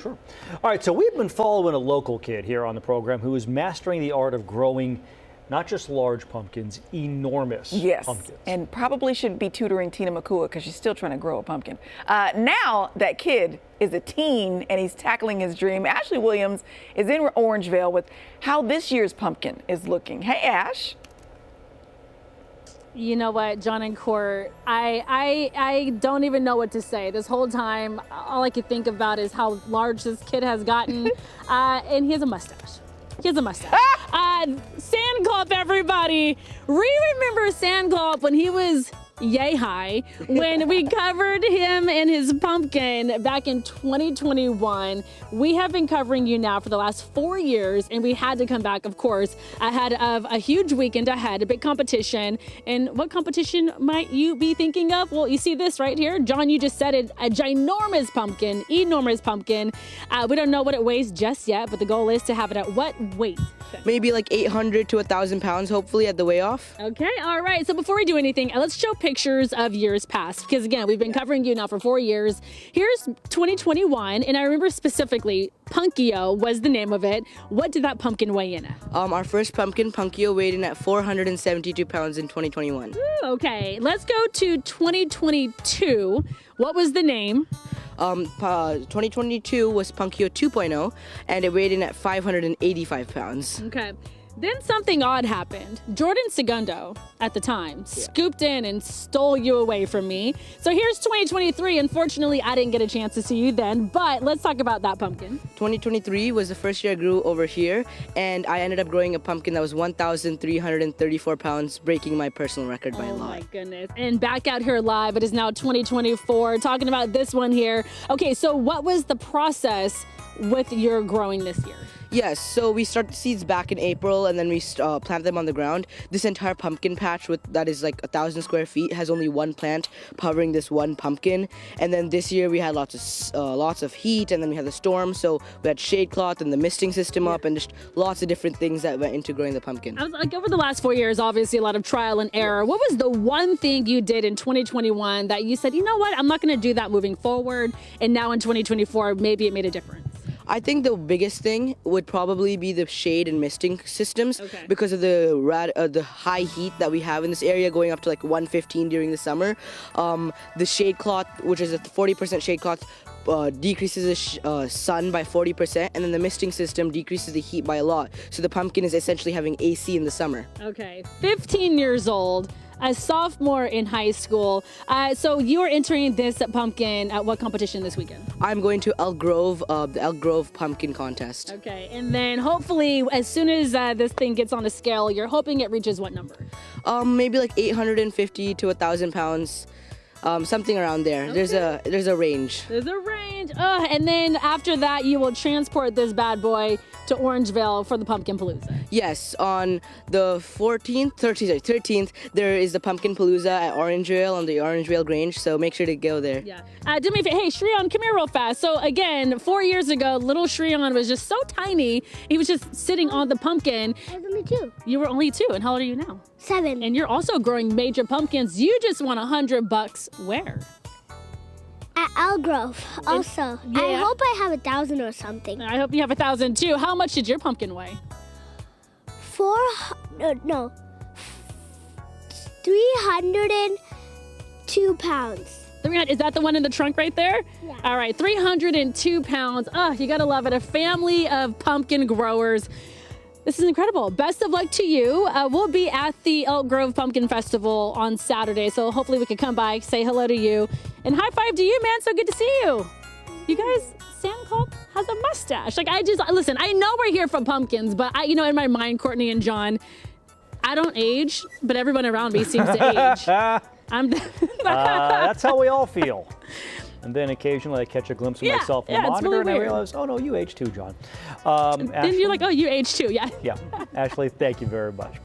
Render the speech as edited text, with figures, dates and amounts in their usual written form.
Sure. All right, so we've been following a local kid here on the program who is mastering the art of growing not just large pumpkins, enormous pumpkins. And probably should be tutoring Tina Makua because she's still trying to grow a pumpkin. Now that kid is a teen and he's tackling his dream. Ashley Williams is in Orangevale with how this year's pumpkin is looking. Hey, Ash. You know what, John and Court, I don't even know what to say. This whole time, all I could think about is how large this kid has gotten, and he has a mustache. He has a mustache. Sankalp, everybody. Remember Sankalp when he was yay high, when we covered him and his pumpkin back in 2021. We have been covering you now for the last 4 years, and we had to come back, of course, ahead of a huge weekend ahead, a big competition. And what competition might you be thinking of? Well, you see this right here. John, you just said it, a ginormous pumpkin, enormous pumpkin. We don't know what it weighs just yet, but the goal is to have it at what weight? Maybe like 800 to 1,000 pounds, hopefully, at the weigh off. Okay, all right. So before we do anything, let's show pictures of years past, because again, we've been covering you now for 4 years. Here's 2021, and I remember specifically, Punkio was the name of it. What did that pumpkin weigh in at? Our first pumpkin, Punkio, weighed in at 472 pounds in 2021. Ooh, okay, let's go to 2022. What was the name? 2022 was Punkio 2.0, and it weighed in at 585 pounds. Okay. Then something odd happened. Jordan Segundo, at the time, scooped in and stole you away from me. So here's 2023. Unfortunately, I didn't get a chance to see you then, but let's talk about that pumpkin. 2023 was the first year I grew over here, and I ended up growing a pumpkin that was 1,334 pounds, breaking my personal record by a lot. Oh my goodness. And back out here live, it is now 2024, talking about this one here. Okay, so what was the process with your growing this year? Yes, so we start the seeds back in April, and then we plant them on the ground. This entire pumpkin patch that is like 1,000 square feet has only one plant covering this one pumpkin. And then this year we had lots of heat, and then we had the storm, so we had shade cloth and the misting system up, and just lots of different things that went into growing the pumpkin. I was like, over the last 4 years, obviously a lot of trial and error. What was the one thing you did in 2021 that you said, you know what, I'm not going to do that moving forward, and now in 2024 maybe it made a difference? I think the biggest thing would probably be the shade and misting systems, because of the high heat that we have in this area, going up to like 115 during the summer. The shade cloth, which is a 40% shade cloth, decreases the sun by 40%, and then the misting system decreases the heat by a lot. So the pumpkin is essentially having AC in the summer. Okay, 15 years old. A sophomore in high school. So you are entering this pumpkin at what competition this weekend? I'm going to Elk Grove, the Elk Grove Pumpkin Contest. Okay, and then hopefully as soon as this thing gets on a scale, you're hoping it reaches what number? Maybe like 850 to 1,000 pounds. Something around there. Okay. There's a range. There's a range. And then after that, you will transport this bad boy to Orangevale for the Pumpkin Palooza. Yes, on the 13th, there is the Pumpkin Palooza at Orangevale on the Orangevale Grange, so make sure to go there. Yeah. Do me a favor. Hey, Shreon, come here real fast. So again, 4 years ago, little Shreon was just so tiny. He was just sitting on the pumpkin. I was only 2. You were only 2, and how old are you now? 7. And you're also growing major pumpkins. You just won $100. Where? At Elk Grove, also. Yeah. I hope I have 1,000 or something. I hope you have 1,000 too. How much did your pumpkin weigh? 302 pounds. Is that the one in the trunk right there? Yeah. All right, 302 pounds. Oh, you gotta love it. A family of pumpkin growers. This is incredible. Best of luck to you. We'll be at the Elk Grove Pumpkin Festival on Saturday, so hopefully we can come by, say hello to you, and high five to you, man. So good to see you. You guys, Sankalp has a mustache. Like, listen, I know we're here for pumpkins, but in my mind, Courtney and John, I don't age, but everyone around me seems to age. That's how we all feel. And then occasionally I catch a glimpse of myself in the monitor, really and weird. I realize, oh no, you age too, John. Then Ashley, you're like, oh, you age too, yeah. Yeah. Ashley, thank you very much.